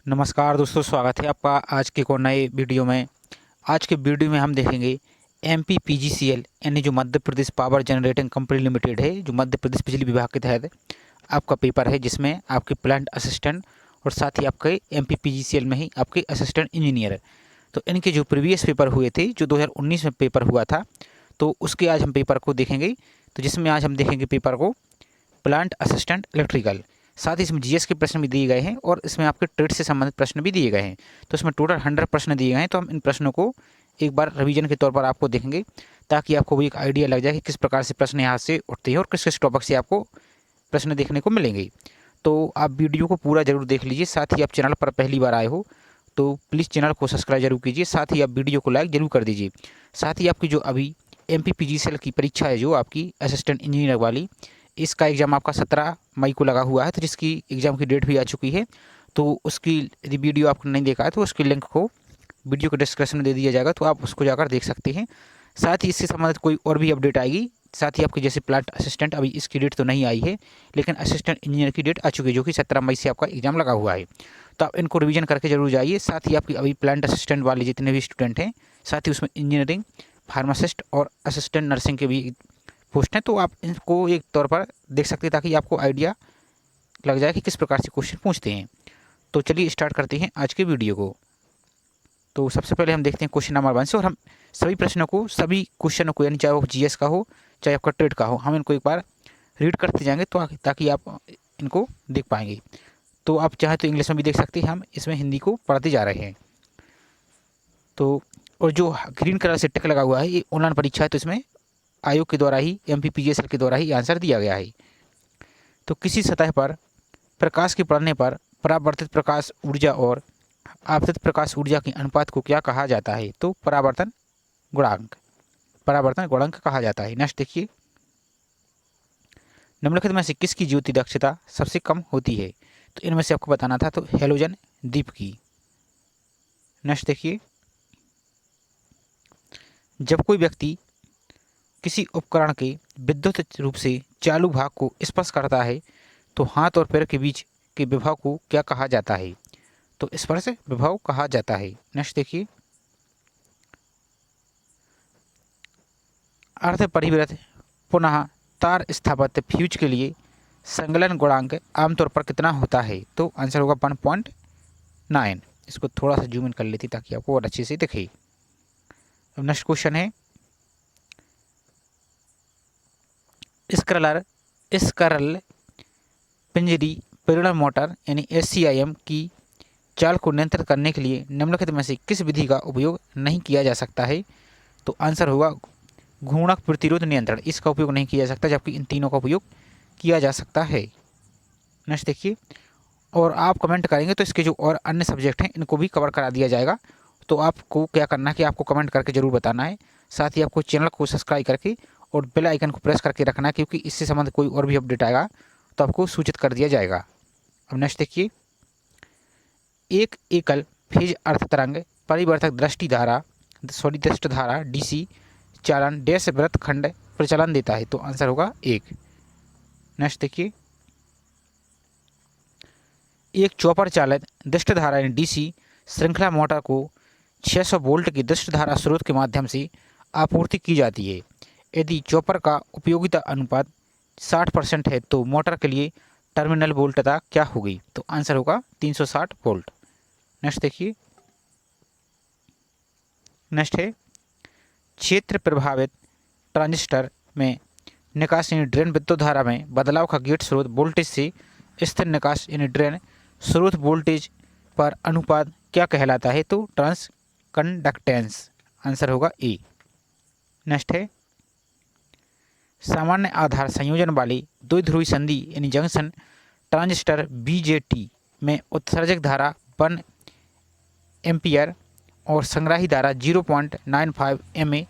नमस्कार दोस्तों, स्वागत है आपका आज के एक और नए वीडियो में। आज के वीडियो में हम देखेंगे एमपीपीजीसीएल यानी जो Madhya Pradesh power generating company limited है, जो मध्य प्रदेश बिजली विभाग के तहत आपका पेपर है, जिसमें आपके प्लांट असिस्टेंट और साथ ही आपके एमपीपीजीसीएल में ही आपके असिस्टेंट इंजीनियर है। तो इनके जो प्रीवियस पेपर हुए थे, जो 2019 में पेपर हुआ था, तो उसके आज हम पेपर को देखेंगे। तो जिसमें आज हम देखेंगे पेपर को प्लांट असिस्टेंट इलेक्ट्रिकल। साथ ही इसमें जीएस के प्रश्न भी दिए गए हैं और इसमें आपके ट्रेड से संबंधित प्रश्न भी दिए गए हैं। तो इसमें टोटल 100 प्रश्न दिए गए हैं। तो हम इन प्रश्नों को एक बार रिवीजन के तौर पर आपको देखेंगे, ताकि आपको भी एक आइडिया लग जाए कि किस प्रकार से प्रश्न यहाँ से उठते हैं और किस किस टॉपिक से आपको प्रश्न देखने को मिलेंगे। तो आप वीडियो को पूरा जरूर देख लीजिए। साथ ही आप चैनल पर पहली बार आए हो तो प्लीज़ चैनल को सब्सक्राइब जरूर कीजिए। साथ ही आप वीडियो को लाइक जरूर कर दीजिए। साथ ही आपकी जो अभी एमपीपीजीसीएल की परीक्षा है, जो आपकी असिस्टेंट इंजीनियर वाली, इसका एग्ज़ाम आपका 17 मई को लगा हुआ है। तो जिसकी एग्ज़ाम की डेट भी आ चुकी है। तो उसकी यदि वीडियो आपने नहीं देखा है तो उसकी लिंक को वीडियो के डिस्क्रिप्शन में दे दिया जाएगा, तो आप उसको जाकर देख सकते हैं। साथ ही इससे संबंधित कोई और भी अपडेट आएगी। साथ ही आपकी जैसे प्लांट असिस्टेंट, अभी इसकी डेट तो नहीं आई है, लेकिन असिस्टेंट इंजीनियर की डेट आ चुकी है, जो कि 17 मई से आपका एग्ज़ाम लगा हुआ है। तो आप इनको रिवीजन करके जरूर जाइए। साथ ही आपकी अभी प्लांट असिस्टेंट वाले जितने भी स्टूडेंट हैं, साथ ही उसमें इंजीनियरिंग, फार्मासिस्ट और असिस्टेंट नर्सिंग के भी पोस्ट हैं, तो आप इनको एक तौर पर देख सकते हैं, ताकि आपको आइडिया लग जाए कि किस प्रकार से क्वेश्चन पूछते हैं। तो चलिए स्टार्ट करते हैं आज के वीडियो को। तो सबसे पहले हम देखते हैं क्वेश्चन नंबर 1 से, और हम सभी प्रश्नों को, सभी क्वेश्चनों को, यानी चाहे वो जीएस का हो चाहे आपका ट्रेड का हो, हम इनको एक बार रीड करते जाएंगे, तो ताकि आप इनको देख पाएंगे। तो आप चाहे तो इंग्लिश में भी देख सकते हैं, हम इसमें हिंदी को पढ़ते जा रहे हैं। तो और जो ग्रीन कलर से टिक लगा हुआ है, ये ऑनलाइन परीक्षा है, तो इसमें आयोग के द्वारा ही, एमपीपीजीसीएल के द्वारा ही आंसर दिया गया है। तो किसी सतह पर प्रकाश के पड़ने पर परावर्तित प्रकाश ऊर्जा और आपतित प्रकाश ऊर्जा के अनुपात को क्या कहा जाता है? तो परावर्तन गुणांक, परावर्तन गुणांक कहा जाता है। नेक्स्ट देखिए, निम्नलिखित में से किसकी ज्योति दक्षता सबसे कम होती है? तो इनमें से आपको बताना था, तो हेलोजन दीप की। नेक्स्ट देखिए, जब कोई व्यक्ति किसी उपकरण के विद्युत रूप से चालू भाग को स्पर्श करता है, तो हाथ और पैर के बीच के विभव को क्या कहा जाता है? तो स्पर्श विभव कहा जाता है। नेक्स्ट देखिए, अर्ध परिवर्त पुनः तार स्थापित फ्यूज के लिए संगलन गुणांक आमतौर पर कितना होता है? तो आंसर होगा 1.9। इसको थोड़ा सा जूम इन कर लेती ताकि आपको और अच्छे से दिखे। अब नेक्स्ट क्वेश्चन है, स्करल पिंजरी परिणन मोटर यानी एससीआईएम की चाल को नियंत्रित करने के लिए निम्नलिखित में से किस विधि का उपयोग नहीं किया जा सकता है? तो आंसर होगा घूर्णक प्रतिरोध नियंत्रण। इसका उपयोग नहीं किया जा सकता, जबकि इन तीनों का उपयोग किया जा सकता है। नेक्स्ट देखिए, और आप कमेंट करेंगे तो इसके जो और अन्य सब्जेक्ट हैं, इनको भी कवर करा दिया जाएगा। तो आपको क्या करना है कि आपको कमेंट करके ज़रूर बताना है। साथ ही आपको चैनल को सब्सक्राइब करके और बेल आइकन को प्रेस करके रखना है, क्योंकि इससे संबंधित कोई और भी अपडेट आएगा तो आपको सूचित कर दिया जाएगा। अब नेक्स्ट देखिए, एक एकल फेज अर्थ तरंग परिवर्तक दृष्ट धारा डीसी चालन डैश वृत्त खंड प्रचलन देता है? तो आंसर होगा 1। नेक्स्ट देखिए, एक चॉपर चालित दृष्ट धारा यानी डीसी श्रृंखला मोटर को 600 वोल्ट की दृष्ट धारा स्रोत के माध्यम से आपूर्ति की जाती है। यदि चॉपर का उपयोगिता अनुपात 60% है, तो मोटर के लिए टर्मिनल वोल्टता क्या होगी? तो आंसर होगा 360 वोल्ट। नेक्स्ट देखिए, नेक्स्ट है, क्षेत्र प्रभावित ट्रांजिस्टर में निकास यानी ड्रेन विद्युत धारा में बदलाव का गेट स्रोत वोल्टेज से स्थिर निकास यानी ड्रेन स्रोत वोल्टेज पर अनुपात क्या कहलाता है? तो ट्रांस कंडक्टेंस। आंसर होगा ए। नेक्स्ट है, सामान्य आधार संयोजन वाली द्विध्रुवी संधि यानी जंक्शन ट्रांजिस्टर बीजेटी में उत्सर्जक धारा 1 एम्पियर और संग्राही धारा 0.95 mA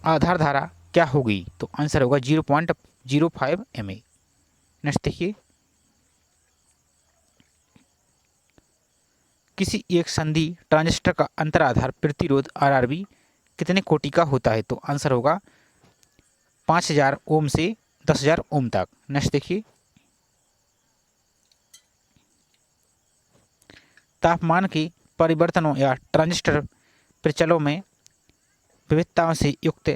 आधार धारा क्या होगी? तो आंसर होगा 0.05 mA। नेक्स्ट देखिए, किसी एक संधि ट्रांजिस्टर का अंतर आधार प्रतिरोध आरआरबी कितने कोटि का होता है? तो आंसर होगा 5000 ओम से 10,000 ओम तक। नेक्स्ट देखिए, तापमान की परिवर्तनों या ट्रांजिस्टर प्रचलों में विविधताओं से युक्त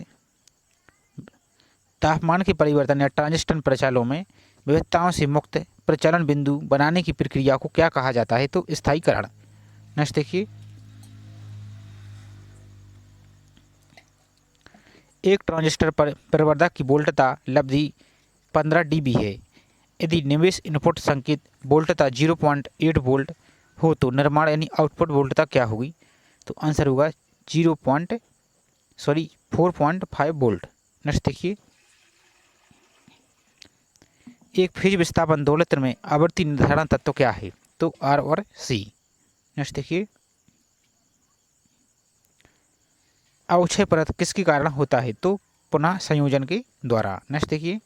तापमान के परिवर्तन या ट्रांजिस्टर प्रचलों में विविधताओं से मुक्त प्रचलन बिंदु बनाने की प्रक्रिया को क्या कहा जाता है? तो स्थायीकरण। नेक्स्ट देखिए, एक ट्रांजिस्टर पर प्रवर्धक की वोल्टता लब्धि 15 dB है। यदि निवेश इनपुट संकेत वोल्टता 0.8 वोल्ट हो तो निर्माण यानी आउटपुट वोल्टता क्या होगी? तो आंसर होगा 4.5 वोल्ट। नेक्स्ट देखिए, एक फेज विस्थापन दोलत्र में आवृत्ति निर्धारण तत्व क्या है? तो आर और सी। नेक्स्ट देखिए, अवक्षय परत किसके कारण होता है? तो पुनः संयोजन के द्वारा। नेक्स्ट देखिए,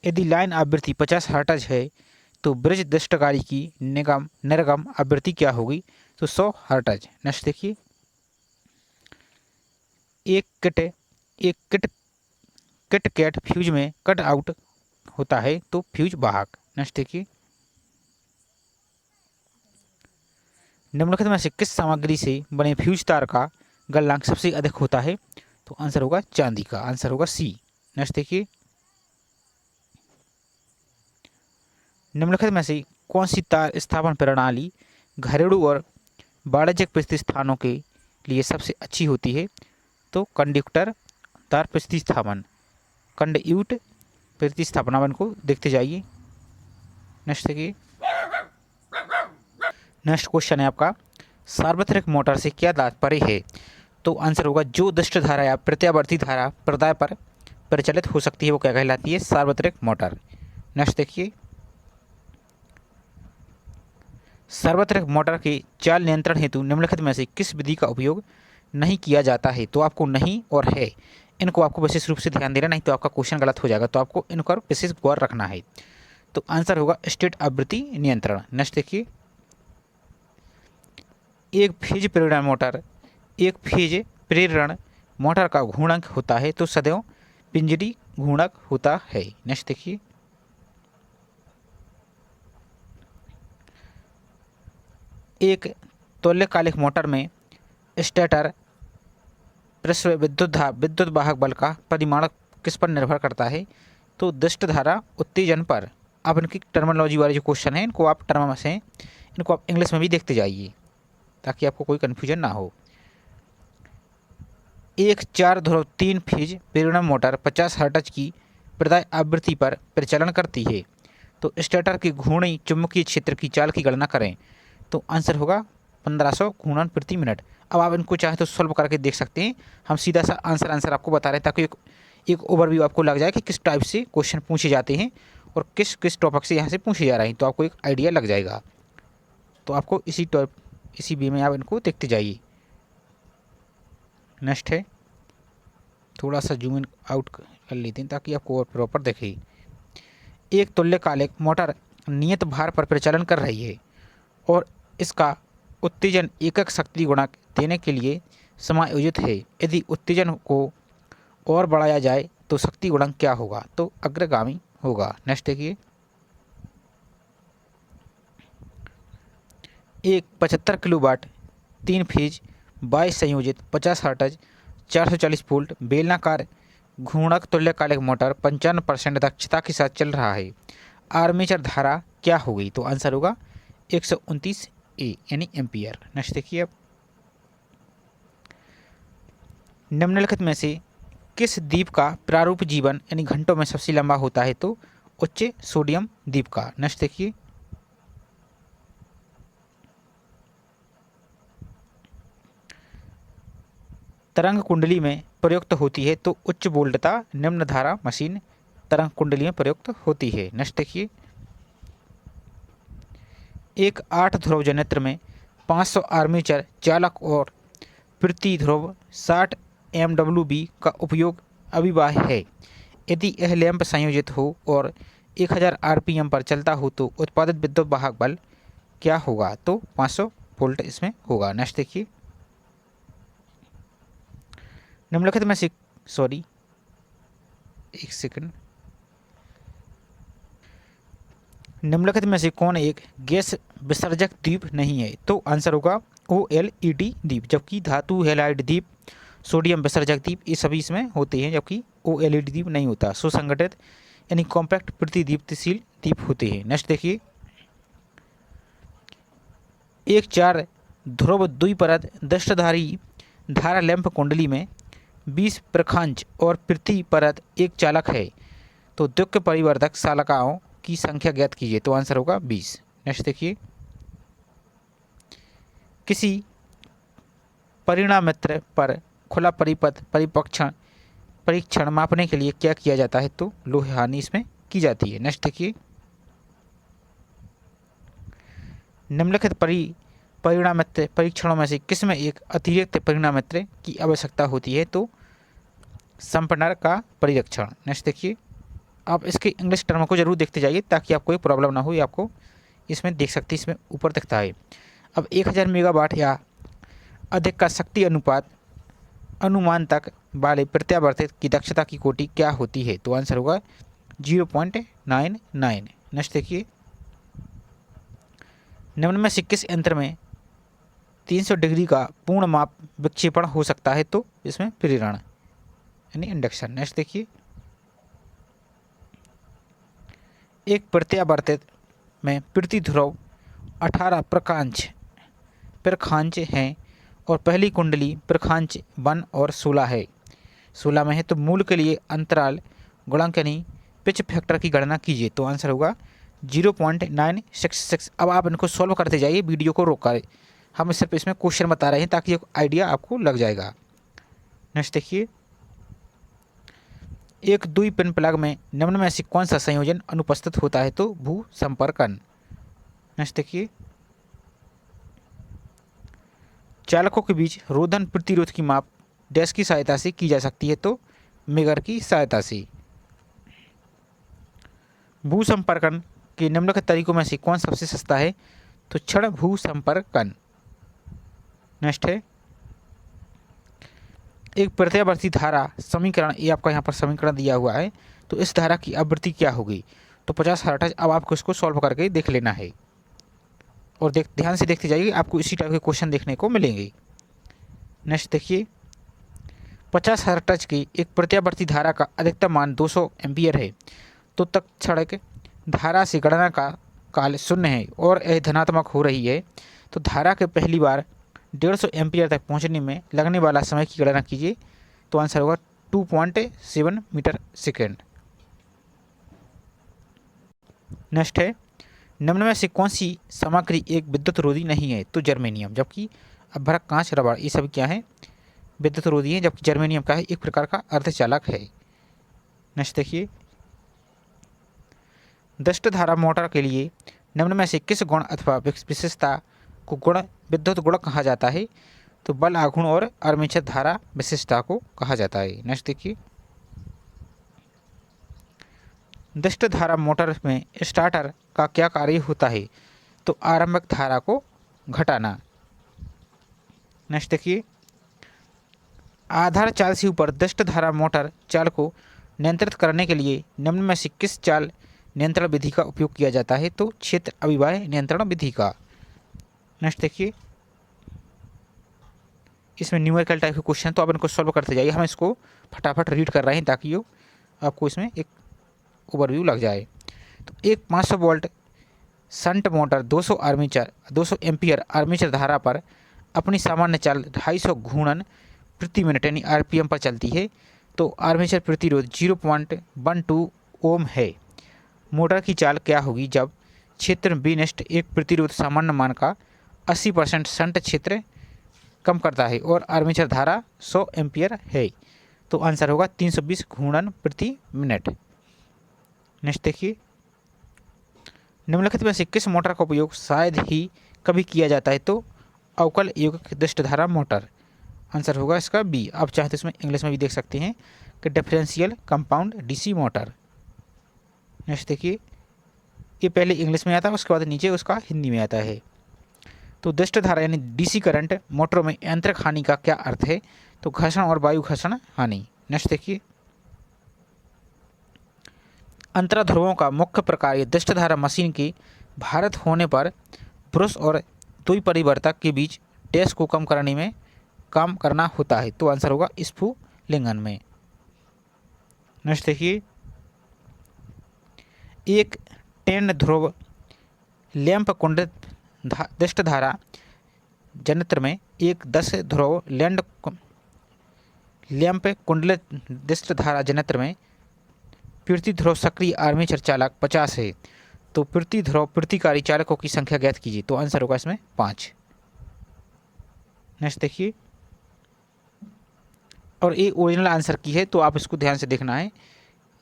यदि लाइन आवृत्ति 50 हर्ट्ज है तो ब्रिज दृष्टकारी की निर्गम आवृत्ति क्या होगी? तो 100 हर्ट्ज। नेक्स्ट देखिए, एक किट कैट फ्यूज में कट आउट होता है तो फ्यूज वाहक। नेक्स्ट देखिए, निम्नलिखित में से किस सामग्री से बने फ्यूज तार का गलनांक सबसे अधिक होता है? तो आंसर होगा चांदी का। आंसर होगा सी। नेक्स्ट देखिए, निम्नलिखित में से कौन सी तार स्थापन प्रणाली घरेलू और वाणिज्यिक प्रतिष्ठानों के लिए सबसे अच्छी होती है? तो कंडक्टर तार प्रतिस्थापन, कंडक्ट प्रतिस्थापन को देखते जाइए। नेक्स्ट देखिए, नेक्स्ट क्वेश्चन है आपका, सार्वत्रिक मोटर से क्या तात्पर्य है? तो आंसर होगा जो दुष्ट धारा या प्रत्यावर्ती धारा प्रदाय पर प्रचलित हो सकती है वो क्या कहलाती है? सार्वत्रिक मोटर। नेक्स्ट देखिए, सार्वत्रिक मोटर के चाल नियंत्रण हेतु निम्नलिखित में से किस विधि का उपयोग नहीं किया जाता है? तो आपको नहीं और है इनको आपको विशेष रूप से ध्यान देना, नहीं तो आपका क्वेश्चन गलत हो जाएगा। तो आपको इन पर विशेष गौर रखना है। तो आंसर होगा स्टेट आवृत्ति नियंत्रण। नेक्स्ट देखिए, एक फेज प्रेरण मोटर का घूर्णक होता है तो सदैव पिंजरी घूर्णक होता है। नेक्स्ट देखिए, एक तुल्यकालिक मोटर में स्टेटर पृष्ठ विद्युत वाहक बल का परिमाण किस पर निर्भर करता है? तो दुष्ट धारा उत्तेजन पर। आप इनकी टर्मिनोलॉजी वाले जो क्वेश्चन है इनको आप टर्म से इनको आप इंग्लिश में भी देखते जाइए ताकि आपको कोई कन्फ्यूजन ना हो। एक 4 ध्रुव 3 फेज प्रेरण मोटर 50 हर्ट्ज की प्रदाय आवृत्ति पर प्रचलन करती है तो स्टेटर के घूर्णी चुंबकीय क्षेत्र की चाल की गणना करें। तो आंसर होगा 1500 घूर्णन प्रति मिनट। अब आप इनको चाहे तो सॉल्व करके देख सकते हैं। हम सीधा सा आंसर आपको बता रहे हैं ताकि एक ओवरव्यू आपको लग जाए कि किस टाइप से क्वेश्चन पूछे जाते हैं और किस किस टॉपिक से यहाँ से पूछे जा रहे हैं, तो आपको एक आइडिया लग जाएगा। तो आपको इसी वे में आप इनको देखते जाइए। नेक्स्ट है, थोड़ा सा जूम इन आउट कर लेते हैं ताकि आपको और प्रॉपर दिखे। एक तुल्यकालिक मोटर नियत भार पर प्रचलन कर रही है और इसका उत्तेजन एकक शक्ति गुणक देने के लिए समायोजित है। यदि उत्तेजन को और बढ़ाया जाए तो शक्ति गुणक क्या होगा? तो अग्रगामी होगा। नेक्स्ट देखिए, एक 75 किलोवाट 3 फेज 22 संयोजित 50 हर्ट्ज 440 वोल्ट बेलनाकार घूर्णक तुल्यकालिक मोटर 55% दक्षता के साथ चल रहा है। आर्मेचर धारा क्या होगी? तो आंसर होगा 129 ए यानी एम्पियर। नेक्स्ट देखिए, अब निम्नलिखित में से किस द्वीप का प्रारूप जीवन यानी घंटों में सबसे लंबा होता है? तो उच्च सोडियम द्वीप का। नेक्स्ट देखिए, तरंग कुंडली में प्रयुक्त होती है तो उच्च वोल्टता निम्न धारा मशीन तरंग कुंडली में प्रयुक्त होती है। नेक्स्ट देखिए, एक 8 ध्रुव जनयंत्र में 500 आर्मेचर चालक और प्रति ध्रुव 60 MWB का उपयोग अविवाह है। यदि यह लैंप संयोजित हो और 1000 RPM पर चलता हो तो उत्पादित विद्युत वाहक बल क्या होगा? तो 500 वोल्ट इसमें होगा। नेक्स्ट देखिए, निम्नलिखित में से एक सेकंड, निम्नलिखित में से कौन एक गैस विसर्जक द्वीप नहीं है? तो आंसर होगा OLED द्वीप, जबकि धातु हैलाइड द्वीप, सोडियम विसर्जक द्वीप, ये सभी इसमें होते हैं, जबकि OLED द्वीप नहीं होता। सुसंगठित यानी कॉम्पैक्ट प्रतिदीप्तिशील द्वीप होते हैं। नेक्स्ट देखिए, एक 4 ध्रुव द्विपरत दष्टधारी धारा लैंप कुंडली में 20 प्रखांच और पृथ्वी परत एक चालक है, तो द्विक परिवर्तक शालकाओं की संख्या ज्ञात कीजिए। तो आंसर होगा 20। नेक्स्ट देखिए, किसी परिणामित्र पर खुला परिपथ परीक्षण मापने के लिए क्या किया जाता है? तो लोहे हानि इसमें की जाती है। नेक्स्ट देखिए, निम्नलिखित परिणामित्र परीक्षणों में से किसमें एक अतिरिक्त परिणामित्र की आवश्यकता होती है? तो संपन्नर का परीक्षण। नेक्स्ट देखिए, आप इसके इंग्लिश टर्म को जरूर देखते जाइए ताकि आपको कोई प्रॉब्लम ना हो। ये आपको इसमें देख सकते हैं, इसमें ऊपर दिखता है। अब 1000 मेगावाट या अधिक का शक्ति अनुपात अनुमान तक वाले प्रत्यावर्तित की दक्षता की कोटि क्या होती है? तो आंसर होगा 0.99। नेक्स्ट देखिए, निम्न में से किस यंत्र में 300 डिग्री का पूर्ण माप विक्षेपण हो सकता है? तो इसमें प्रेरण यानी इंडक्शन। नेक्स्ट देखिए, एक प्रत्यावर्तित में प्रति ध्रुव 18 प्रखांच हैं और पहली कुंडली प्रखांच 1 और 16 है, 16 में है। तो मूल के लिए अंतराल गुणांक यानी पिच फैक्टर की गणना कीजिए। तो आंसर होगा 0.966। अब आप इनको सॉल्व करते जाइए, वीडियो को रोक कर। हम सिर्फ इसमें क्वेश्चन बता रहे हैं ताकि आइडिया आपको लग जाएगा। नेक्स्ट देखिए, एक दुई पिन प्लग में निम्न में से कौन सा संयोजन अनुपस्थित होता है? तो भू संपर्कन। नेक्स्ट देखिए, चालकों के बीच रोधन प्रतिरोध की माप डैश की सहायता से की जा सकती है? तो मेगर की सहायता से। भू संपर्कन के निम्नलिखित तरीकों में से कौन सबसे सस्ता है? तो क्षण भू संपर्कन। नेक्स्ट है, एक प्रत्यावर्ती धारा समीकरण, ये आपका यहाँ पर समीकरण दिया हुआ है, तो इस धारा की आवृत्ति क्या होगी? तो 50 हर्ट्ज। अब आपको इसको सॉल्व करके देख लेना है और ध्यान से देखते जाइए, आपको इसी टाइप के क्वेश्चन देखने को मिलेंगे। नेक्स्ट देखिए, 50 हर्ट्ज की एक प्रत्यावर्ती धारा का अधिकतम मान 200 एम्पियर है, तो तत्क्षणिक धारा से गणना का काल 0 है और यह धनात्मक हो रही है, तो धारा के पहली बार 150 एम्पियर तक पहुंचने में लगने वाला समय की गणना कीजिए। तो आंसर होगा 2.7 मीटर सेकेंड। नेक्स्ट है, निम्न में से कौन सी सामग्री एक विद्युत रोधी नहीं है? तो जर्मेनियम, जबकि अभ्रक, कांच, रबड़, ये सभी क्या है? विद्युत रोधी है, जबकि जर्मेनियम का है एक प्रकार का अर्धचालक है। नेक्स्ट देखिए, दष्ट धारा मोटर के लिए निम्न में से किस गुण अथवा विशेषता को विद्युत गुण कहा जाता है? तो बल आघूर्ण और आर्मेचर धारा विशेषता को कहा जाता है। नेक्स्ट देखिए, दष्ट धारा मोटर में स्टार्टर का क्या कार्य होता है? तो आरंभिक धारा को घटाना। नेक्स्ट देखिए, आधार चाल से ऊपर दष्ट धारा मोटर चाल को नियंत्रित करने के लिए निम्न में से किस चाल नियंत्रण विधि का उपयोग किया जाता है? तो क्षेत्र अभिवाय नियंत्रण विधि का। नेक्स्ट देखिए, इसमें न्यूमेरिकल टाइप के क्वेश्चन, तो आप इनको सॉल्व करते जाइए। हम इसको फटाफट रीड कर रहे हैं ताकि आपको इसमें एक ओवरव्यू लग जाए। तो एक 500 volt shunt motor 200 ampere armature धारा पर अपनी सामान्य चाल 250 घूर्णन प्रति मिनट यानी RPM पर चलती है, तो आर्मेचर प्रतिरोध 0.12 ओम है। मोटर की चाल क्या होगी जब क्षेत्र बीनेस्ट एक प्रतिरोध सामान्य मान का 80% शंट क्षेत्र कम करता है और आर्मेचर धारा 100 एम्पियर है? तो आंसर होगा 320 घूर्णन प्रति मिनट। नेक्स्ट देखिए, निम्नलिखित में से किस मोटर का उपयोग शायद ही कभी किया जाता है? तो अवकल युग्मक दष्ट धारा मोटर। आंसर होगा इसका बी। आप चाहे तो इसमें इंग्लिश में भी देख सकते हैं कि differential compound DC motor. Next देखिए, ये पहले इंग्लिश में आता है, उसके बाद नीचे उसका हिंदी में आता है। तो दष्ट धारा यानी DC करंट मोटरों में यांत्रिक हानि का क्या अर्थ है? तो घर्षण और वायु घर्षण हानि। नेक्स्ट देखिए, अंतराध्रुवों का मुख्य प्रकार ये दृष्टधारा मशीन के भारत होने पर पुरुष और द्विपरिवर्तक के बीच टेस्ट को कम करने में काम करना होता है। तो आंसर होगा स्फुलिंगन में। नेक्स्ट देखिए, एक 10 ध्रुव लैंप कुंडलित दृष्टधारा जनत्र में एक 10 ध्रुव लैंप कुंडलित दृष्टधारा जनत्र में प्रति ध्रुव सक्रिय आर्मेचर चालक 50 है। तो प्रति ध्रुव प्रतिकारी चालकों की संख्या ज्ञात कीजिए। तो आंसर होगा इसमें 5। नेक्स्ट देखिए, और ये ओरिजिनल आंसर की है, तो आप इसको ध्यान से देखना है।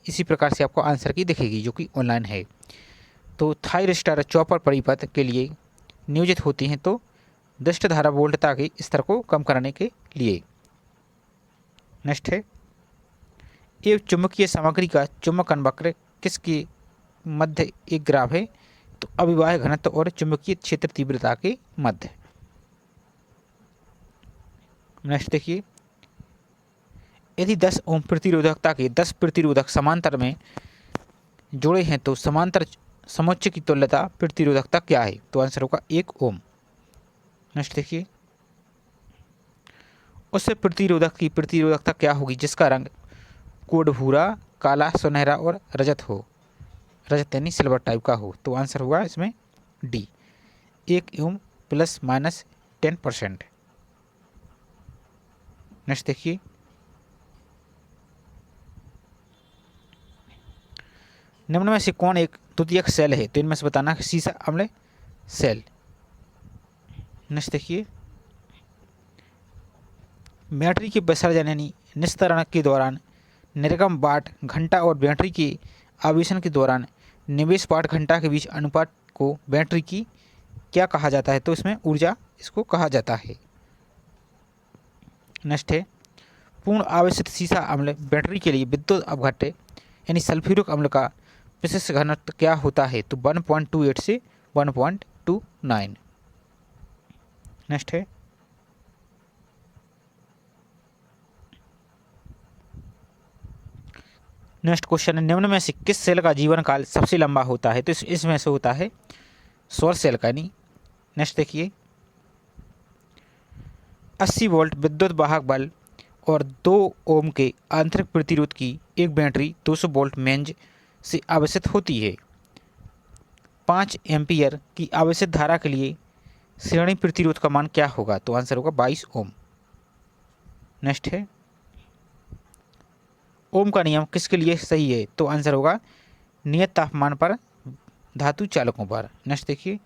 इसी प्रकार से आपको आंसर की दिखेगी जो कि ऑनलाइन है। तो थायरिस्टर चॉपर परिपथ के लिए नियोजित होती हैं, तो दृष्टधारा वोल्टता के स्तर को कम करने के लिए। नेक्स्ट है, एक चुंबकीय सामग्री का चुंबकन वक्र किसके मध्य एक ग्राफ है? तो अभिवाह घनत्व और चुंबकीय क्षेत्र तीव्रता के मध्य। नेक्स्ट देखिए, यदि 10 ओम प्रतिरोधकता के 10 प्रतिरोधक समांतर में जुड़े हैं तो समांतर समोच्च की तुल्यता प्रतिरोधकता क्या है? तो आंसर होगा 1 ओम। नेक्स्ट देखिए, उससे प्रतिरोधक की प्रतिरोधकता क्या होगी जिसका रंग कोड भूरा, काला, सुनहरा और रजत हो, रजत यानी सिल्वर टाइप का हो। तो आंसर होगा इसमें D, 1 ohm plus minus 10%। Next देखिए, निम्न में से कौन एक द्वितीयक सेल है? तो इनमें से बताना है सीसा अम्ल सेल। नेक्स्ट देखिए, बैटरी के विसर्जन यानी निस्तरण के दौरान निर्गम वाट घंटा और बैटरी के आवेशन के दौरान निवेश वाट घंटा के बीच अनुपात को बैटरी की क्या कहा जाता है? तो इसमें ऊर्जा इसको कहा जाता है। नेक्स्ट है, पूर्ण आवेशित सीसा अम्ल बैटरी के लिए विद्युत अपघट्य यानी सल्फ्यूरिक अम्ल का विशिष्ट घनत्व क्या होता है? तो 1.28 से 1.29। नेक्स्ट है, नेक्स्ट क्वेश्चन है, निम्न में से किस सेल का जीवन काल सबसे लंबा होता है? तो इसमें से होता है सौर सेल का यानी। नेक्स्ट देखिए, 80 वोल्ट विद्युत वाहक बल और 2 ओम के आंतरिक प्रतिरोध की एक बैटरी 200 वोल्ट मेंज से आवेशित होती है। 5 एम्पियर की आवेशित धारा के लिए श्रेणी प्रतिरोध का मान क्या होगा? तो आंसर होगा 22 ओम। नेक्स्ट है, ओम का नियम किसके लिए सही है? तो आंसर होगा नियत तापमान पर धातु चालकों पर। नेक्स्ट देखिए,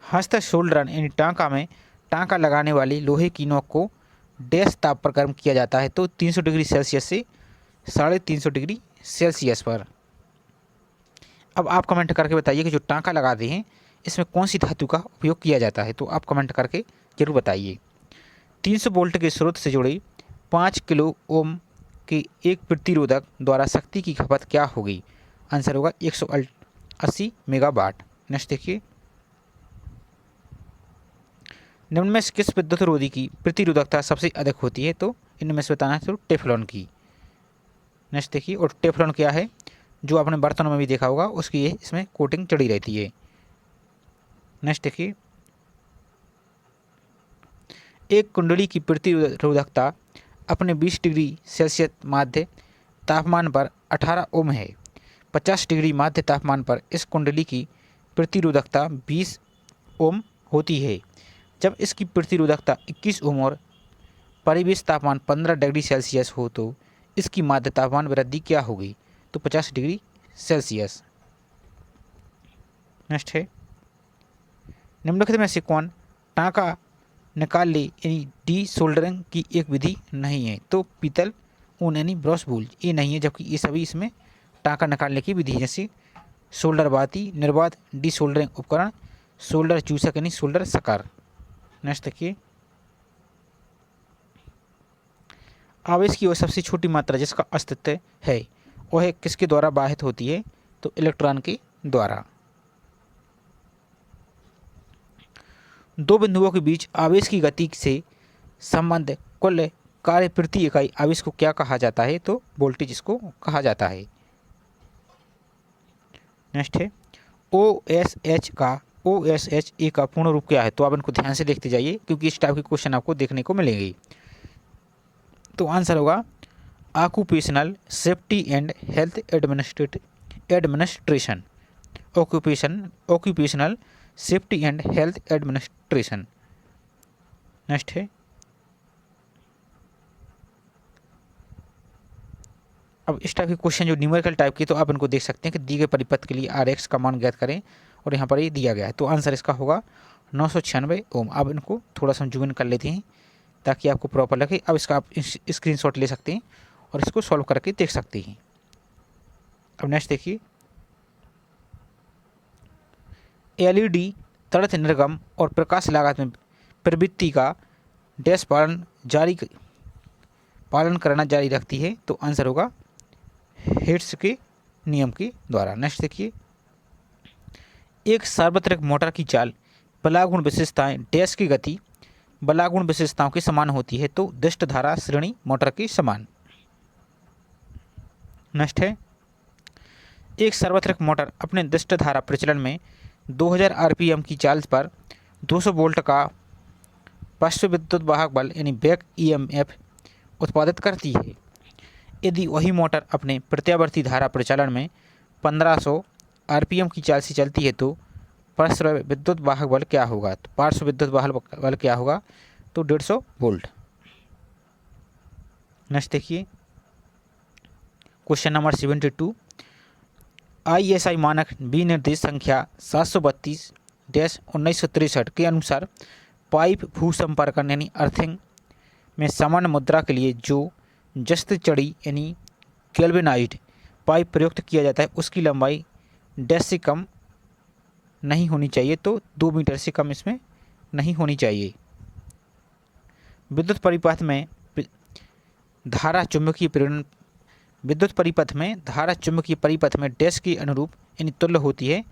हस्त सोल्डरन यानी टांका में टांका लगाने वाली लोहे की नोक को डैश ताप पर गर्म किया जाता है। तो 300 डिग्री सेल्सियस से 350 डिग्री सेल्सियस पर। अब आप कमेंट करके बताइए कि जो टांका लगाते हैं इसमें कौन सी धातु का उपयोग किया जाता है? तो आप कमेंट करके जरूर बताइए। 300 वोल्ट के स्रोत से जुड़े 5 किलो ओम के एक प्रतिरोधक द्वारा शक्ति की खपत क्या होगी? आंसर होगा 180 मेगावाट। नेक्स्ट देखिए, निम्न में से किस विद्युत रोधी की प्रतिरोधकता सबसे अधिक होती है? तो इनमें से बताना है तो टेफ्लॉन की। नेक्स्ट देखिए, और टेफ्लॉन क्या है? जो आपने बर्तनों में भी देखा होगा उसकी इसमें कोटिंग चढ़ी रहती है। नेक्स्ट देखिए, एक कुंडली की प्रतिरोधकता अपने 20 डिग्री सेल्सियस माध्य तापमान पर 18 ओम है। 50 डिग्री माध्य तापमान पर इस कुंडली की प्रतिरोधकता 20 ओम होती है। जब इसकी प्रतिरोधकता 21 ओम और परिवेश तापमान 15 डिग्री सेल्सियस हो तो इसकी माध्य तापमान वृद्धि क्या होगी? तो 50 डिग्री सेल्सियस। नेक्स्ट है, निम्नलिखित में से कौन टांका निकाल ले यानी डी सोल्डरिंग की एक विधि नहीं है? तो पीतल, ऊन यानी ब्रॉस वूल ये नहीं है, जबकि ये सभी इसमें टांका निकालने की विधि है, जैसे सोल्डर बाती, निर्वात, डी सोल्डरिंग उपकरण, सोल्डर चूसक यानी सोल्डर सकार। नेक्स्ट देखिए, आवेश की वह सबसे छोटी मात्रा जिसका अस्तित्व है वह किसके द्वारा बाहित होती है? तो इलेक्ट्रॉन के द्वारा। दो बिंदुओं के बीच आवेश की गति से संबंध कुल कार्य प्रति इकाई, अब इसको क्या कहा जाता है, तो वोल्टेज इसको कहा जाता है। नेक्स्ट है OSHA का पूर्ण रूप क्या है, तो आप इनको ध्यान से देखते जाइए क्योंकि इस टाइप के क्वेश्चन आपको देखने को मिलेंगे। तो आंसर होगा occupational safety and health administration, occupational safety and health administration. Next है अब इस टाइप के क्वेश्चन जो न्यूमेरिकल टाइप के, तो आप इनको देख सकते हैं कि दी गए परिपथ के लिए RX का मान ज्ञात करें और यहाँ पर ये दिया गया है। तो आंसर इसका होगा 996 ओम। अब इनको थोड़ा सा जूम इन कर लेते हैं ताकि आपको प्रॉपर लगे। अब इसका आप स्क्रीनशॉट ले सकते हैं और इसको सॉल्व करके देख सकते हैं। अब नेक्स्ट देखिए, LED तड़ित निर्गम और प्रकाश लागत में प्रवृत्ति का डैश पालन करना जारी रखती है, तो आंसर होगा हिट्स के नियम के द्वारा। नेक्स्ट देखिए, एक सार्वत्रिक मोटर की चाल बलागुण विशेषताएं डैश की गति बलागुण विशेषताओं के समान होती है, तो दिष्ट धारा श्रेणी मोटर के समान। नेक्स्ट है, एक सार्वत्रिक मोटर अपने दिष्ट धारा प्रचलन में 2000 RPM की चाल पर 200 वोल्ट का पार्श्व विद्युत वाहक बल यानी बैक EMF उत्पादित करती है। यदि वही मोटर अपने प्रत्यावर्ती धारा प्रचालन में 1500 RPM की चाल से चलती है, तो पार्श्व विद्युत वाहक बल क्या होगा, तो पार्श्व विद्युत वाहक बल क्या होगा, तो 150 वोल्ट। नेक्स्ट देखिए, क्वेश्चन नंबर 72, ISI मानक विनिर्देश संख्या 732-1963 के अनुसार पाइप भू संपर्कन यानी अर्थिंग में सामान्य मुद्रा के लिए जो जस्त चड़ी यानी गैल्वेनाइज्ड पाइप प्रयुक्त किया जाता है, उसकी लंबाई डैश से कम नहीं होनी चाहिए, तो 2 मीटर से कम इसमें नहीं होनी चाहिए। विद्युत परिपथ में धारा चुंबकीय परिपथ में डैश के अनुरूप यानी तुल्य होती है,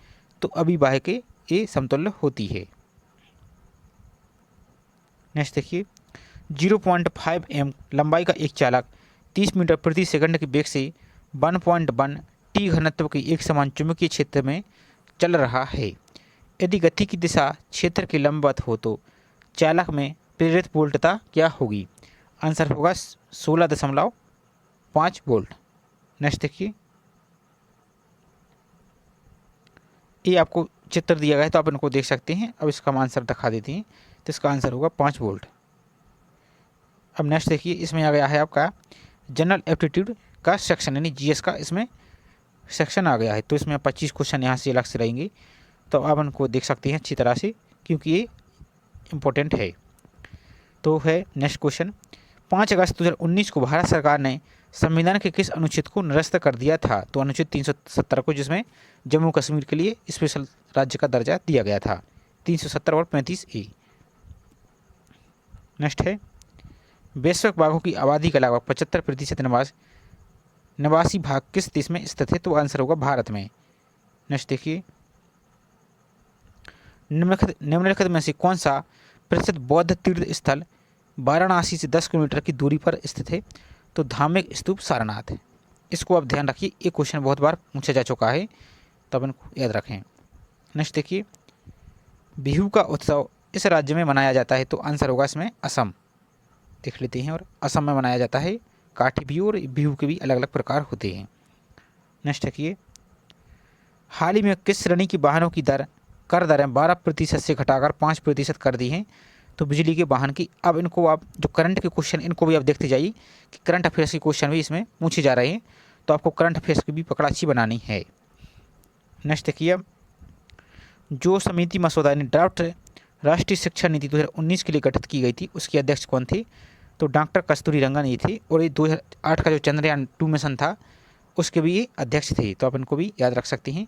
तो अभिवाह के ये समतुल्य होती है। नेक्स्ट देखिए, 0.5 m लंबाई का एक चालक 30 मीटर प्रति सेकंड के वेग से 1.1 T घनत्व के एक समान चुंबकीय क्षेत्र में चल रहा है। यदि गति की दिशा क्षेत्र के लंबवत हो, तो चालक में प्रेरित वोल्टता क्या होगी, आंसर होगा 16.5 वोल्ट। नेक्स्ट देखिए, ये आपको चित्र दिया गया है तो आप इनको देख सकते हैं। अब इसका हम आंसर दिखा देते हैं, तो इसका आंसर होगा 5 वोल्ट। अब नेक्स्ट देखिए, इसमें आ गया है आपका जनरल एप्टीट्यूड का सेक्शन यानी GS का इसमें सेक्शन आ गया है, तो इसमें 25 क्वेश्चन यहाँ से अलग से रहेंगे, तो आप इनको देख सकते हैं अच्छी तरह से क्योंकि ये इम्पोर्टेंट है। तो है नेक्स्ट क्वेश्चन, 5 अगस्त 2019 को भारत सरकार ने संविधान के किस अनुच्छेद को निरस्त कर दिया था, तो अनुच्छेद 370 को, जिसमें जम्मू कश्मीर के लिए स्पेशल राज्य का दर्जा दिया गया था, 370 और 35A। नेक्स्ट है, वैश्विक बाघों की आबादी का लगभग 75% निवासी भाग किस देश में स्थित है, तो आंसर होगा भारत में। नेक्स्ट देखिए, निम्नलिखित में से कौन सा प्रसिद्ध बौद्ध तीर्थ स्थल वाराणसी से 10 किलोमीटर की दूरी पर स्थित है, तो धार्मिक स्तूप सारनाथ है। इसको आप ध्यान रखिए, ये क्वेश्चन बहुत बार पूछा जा चुका है, तो आप इनको याद रखें। नेक्स्ट देखिए, बिहू का उत्सव इस राज्य में मनाया जाता है, तो आंसर होगा इसमें असम। देख लेते हैं, और असम में मनाया जाता है। काठी बिहू और बिहू के भी अलग अलग प्रकार होते हैं। नेक्स्ट देखिए, हाल ही में किस श्रेणी की वाहनों की कर दरें 12% से घटाकर 5% कर दी हैं, तो बिजली के वाहन की। अब इनको आप जो करंट के क्वेश्चन, इनको भी आप देखते जाइए कि करंट अफेयर्स के क्वेश्चन भी इसमें पूछे जा रहे हैं, तो आपको करंट अफेयर्स की भी पकड़ अच्छी बनानी है। नेक्स्ट देखिए, जो समिति मसौदा यानी ड्राफ्ट राष्ट्रीय शिक्षा नीति 2019 के लिए गठित की गई थी, उसके अध्यक्ष कौन थे, तो डॉक्टर कस्तूरी रंगन ये थे, और ये 2008 का जो चंद्रयान 2 मिशन था उसके भी ये अध्यक्ष थे, तो आप इनको भी याद रख सकते हैं।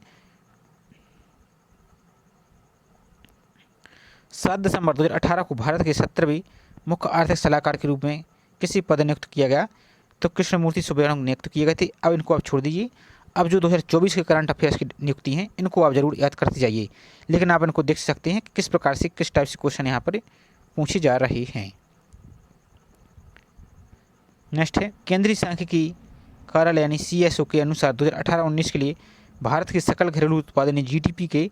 7 दिसंबर 2018 को भारत के 17वें मुख्य आर्थिक सलाहकार के रूप में किसी पद नियुक्त किया गया, तो कृष्णमूर्ति सुब्रमण्यम नियुक्त किए गए थे। अब इनको आप छोड़ दीजिए। अब जो 2024 के करंट अफेयर्स की नियुक्ति हैं, इनको आप जरूर याद करते जाइए, लेकिन आप इनको देख सकते हैं कि किस प्रकार से किस टाइप से क्वेश्चन यहाँ पर पूछे जा रहे हैं। नेक्स्ट है केंद्रीय सांख्यिकी कार्यालय यानी CSO के अनुसार 2018-19 के लिए भारत के सकल घरेलू उत्पादन GDP के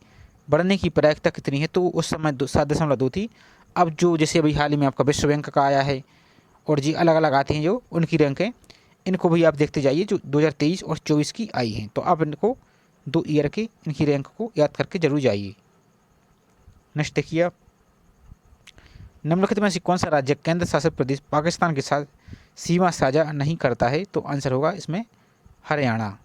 बढ़ने की प्रायिकता कितनी है? तो उस समय 7.2 थी। अब जो जैसे अभी हाल ही में आपका विश्व बैंक का आया है और जी अलग अलग आते हैं जो उनकी रैंक है, इनको भी आप देखते जाइए जो 2023 और 24 की आई हैं। तो आप इनको 2 ईयर की इनकी रैंक को याद करके जरूर जाइए। नेक्स्ट देखिए आप, निम्नलिखित में से कौन सा राज्य केंद्र शासित प्रदेश पाकिस्तान के साथ सीमा साझा नहीं करता है? तो आंसर होगा इसमें हरियाणा।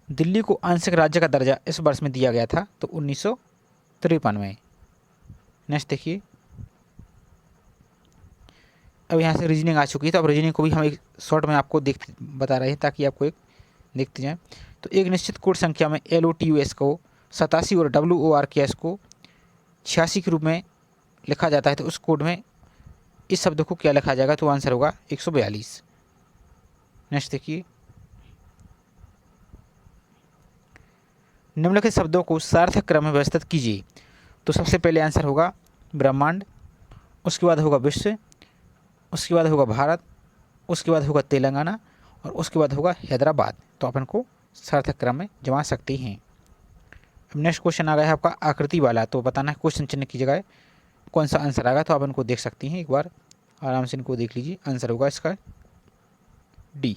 दिल्ली को आंशिक राज्य का दर्जा इस वर्ष में दिया गया था? तो 1953 में। नेक्स्ट देखिए, अब यहाँ से रीजनिंग आ चुकी है, तो अब रीजनिंग को भी हम एक शॉर्ट में आपको बता रहे हैं ताकि आपको एक देखते जाएं। तो एक निश्चित कोड संख्या में LOTUS को 87 और WORKS को 86 के रूप में लिखा जाता है, तो उस कोड में इस शब्द को क्या लिखा जाएगा? तो आंसर होगा 142। नेक्स्ट देखिए, निम्नलिखित शब्दों को सार्थक क्रम में व्यवस्थित कीजिए। तो सबसे पहले आंसर होगा ब्रह्मांड, उसके बाद होगा विश्व, उसके बाद होगा भारत, उसके बाद होगा तेलंगाना और उसके बाद होगा हैदराबाद। तो आप इनको सार्थक क्रम में जमा सकते हैं। अब नेक्स्ट क्वेश्चन आ गया है आपका आकृति वाला, तो बताना है क्वेश्चन चिन्ह की जगह कौन सा आंसर आएगा। तो आप इनको देख सकती हैं, एक बार आराम से इनको देख लीजिए। आंसर होगा इसका D।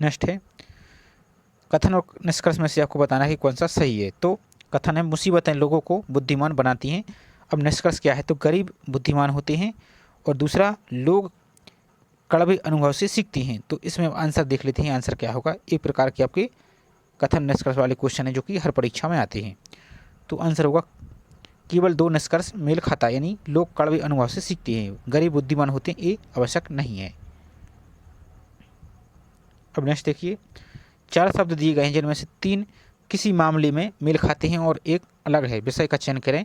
नेक्स्ट है कथन और निष्कर्ष में से आपको बताना है कि कौन सा सही है। तो कथन है मुसीबतें लोगों को बुद्धिमान बनाती हैं। अब निष्कर्ष क्या है? तो गरीब बुद्धिमान होते हैं और दूसरा लोग कड़वे अनुभव से सीखते हैं। तो इसमें आंसर देख लेते हैं, आंसर क्या होगा। एक प्रकार के आपके कथन निष्कर्ष वाले क्वेश्चन है जो कि हर परीक्षा में आते हैं। तो आंसर होगा केवल 2 निष्कर्ष मेल खाता, यानी लोग कड़वे अनुभव से सीखते हैं, गरीब बुद्धिमान होते हैं, ये आवश्यक नहीं है। अब नेक्स्ट देखिए, 4 शब्द दिए गए हैं जिनमें से 3 किसी मामले में मेल खाते हैं और एक अलग है। विषय का चयन करें।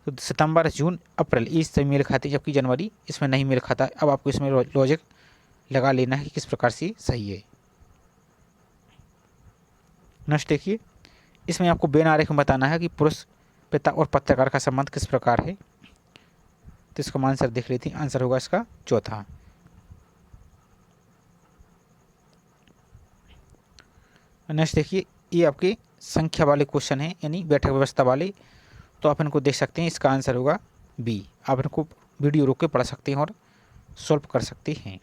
तो सितंबर, जून, अप्रैल ये सभी मेल खाते हैं, जबकि जनवरी इसमें नहीं मेल खाता। अब आपको इसमें लॉजिक लगा लेना है कि किस प्रकार से सही है। नेक्स्ट देखिए, इसमें आपको बेन आरेख में बताना है कि पुरुष पिता और पत्रकार का संबंध किस प्रकार है। तो इसका आंसर देख लेते हैं, आंसर होगा इसका चौथा। नेक्स्ट देखिए, ये आपके संख्या वाले क्वेश्चन हैं, यानी बैठक व्यवस्था वाले। तो आप इनको देख सकते हैं, इसका आंसर होगा B। आप इनको वीडियो रोक के पढ़ सकते हैं और सॉल्व कर सकते हैं।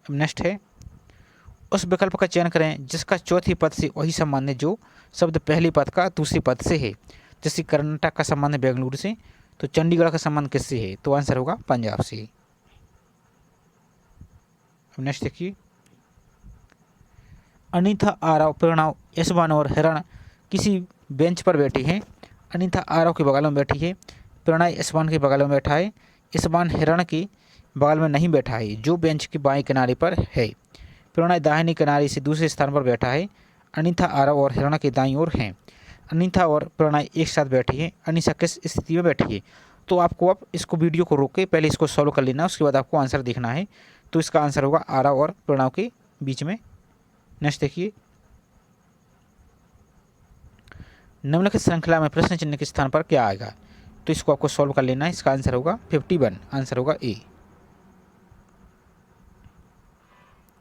अब नेक्स्ट है उस विकल्प का चयन करें जिसका चौथे पद से वही संबंध है जो शब्द पहले पद का दूसरे पद से है। जैसे कर्नाटक का संबंध बेंगलुरु से, तो चंडीगढ़ का संबंध किससे है? तो आंसर होगा पंजाब से। अब नेक्स्ट देखिए, अनीता, आरव, प्रणव, यशवान और हिरण किसी बेंच पर बैठी हैं। अनीता आरव के बगल में बैठी है, प्रणय यशवान के बगल में बैठा है, यशवान हिरण के बगल में नहीं बैठा है जो बेंच के बाएं किनारे पर है। प्रणय दाहिने किनारे से दूसरे स्थान पर बैठा है। अनीता, आरव और हिरण के दाईं ओर हैं। अनीता और प्रणय एक साथ बैठी है। अनीसा किस स्थिति में बैठी है? तो आपको अब इसको वीडियो को रोक के पहले इसको सॉल्व कर लेना, उसके बाद आपको आंसर देखना है। तो इसका आंसर होगा आरव और प्रणव के बीच में। नेक्स्ट देखिए, निम्नलिखित श्रृंखला में प्रश्न चिन्ह के स्थान पर क्या आएगा? तो इसको आपको सॉल्व कर लेना है। इसका आंसर होगा 51, आंसर होगा A।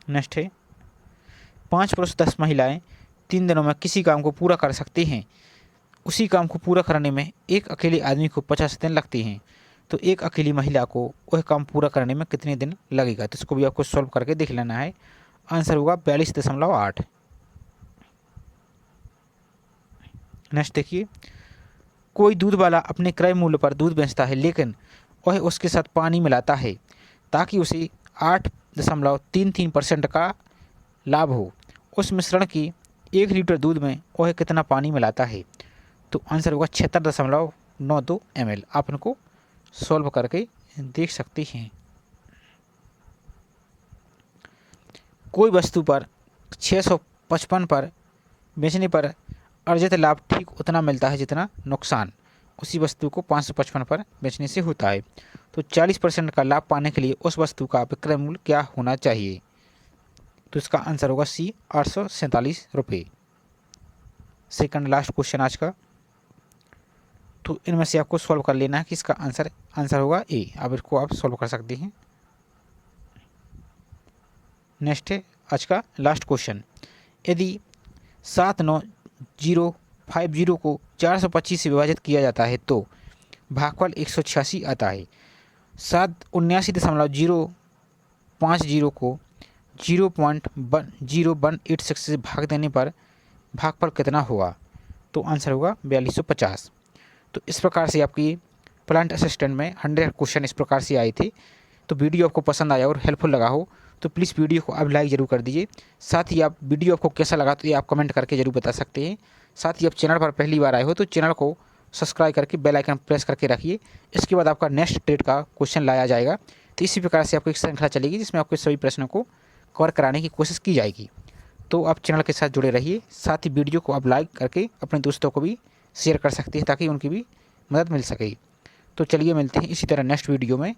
नेक्स्ट है 5 पुरुष 10 महिलाएं 3 दिनों में किसी काम को पूरा कर सकते हैं। उसी काम को पूरा करने में एक अकेले आदमी को 50 दिन लगते हैं। तो एक अकेली महिला को वह काम पूरा करने में कितने दिन लगेगा? तो इसको भी आपको सॉल्व करके देख लेना है। आंसर होगा 42.8। नेक्स्ट देखिए, कोई दूध वाला अपने क्रय मूल्य पर दूध बेचता है, लेकिन वह उसके साथ पानी मिलाता है ताकि उसे 8.33% का लाभ हो। उस मिश्रण की 1 लीटर दूध में वह कितना पानी मिलाता है? तो आंसर होगा 76.92 ml। आप इनको सॉल्व करके देख सकते हैं। कोई वस्तु पर 655 पर बेचने पर अर्जित लाभ ठीक उतना मिलता है जितना नुकसान उसी वस्तु को 555 पर बेचने से होता है। तो 40% का लाभ पाने के लिए उस वस्तु का विक्रय मूल्य क्या होना चाहिए? तो इसका आंसर होगा C, 847 रुपये। सेकंड लास्ट क्वेश्चन आज का। तो इनमें से आपको सॉल्व कर लेना है कि इसका आंसर होगा ए। अब इसको आप सॉल्व कर सकते हैं। नेक्स्ट है आज का लास्ट क्वेश्चन। यदि 79050 को 425 से विभाजित किया जाता है तो भागफल 186 आता है। 779.050 को 0.0186 से भाग देने पर भागफल कितना होगा? तो आंसर होगा 4250। तो इस प्रकार से आपकी प्लांट असिस्टेंट में 100 क्वेश्चन इस प्रकार से आए थे। तो वीडियो आपको पसंद आया और हेल्पफुल लगा हो तो प्लीज़ वीडियो को आप लाइक ज़रूर कर दीजिए। साथ ही आप वीडियो आपको कैसा लगा तो ये आप कमेंट करके ज़रूर बता सकते हैं। साथ ही आप चैनल पर पहली बार आए हो तो चैनल को सब्सक्राइब करके बेल आइकन प्रेस करके रखिए। इसके बाद आपका नेक्स्ट ट्रेड का क्वेश्चन लाया जाएगा। तो इसी प्रकार से आपको एक श्रृंखला चलेगी जिसमें आपके सभी प्रश्नों को कवर कराने की कोशिश की जाएगी। तो आप चैनल के साथ जुड़े रहिए। साथ ही वीडियो को आप लाइक करके अपने दोस्तों को भी शेयर कर सकते हैं ताकि उनकी भी मदद मिल सके। तो चलिए मिलते हैं इसी तरह नेक्स्ट वीडियो में।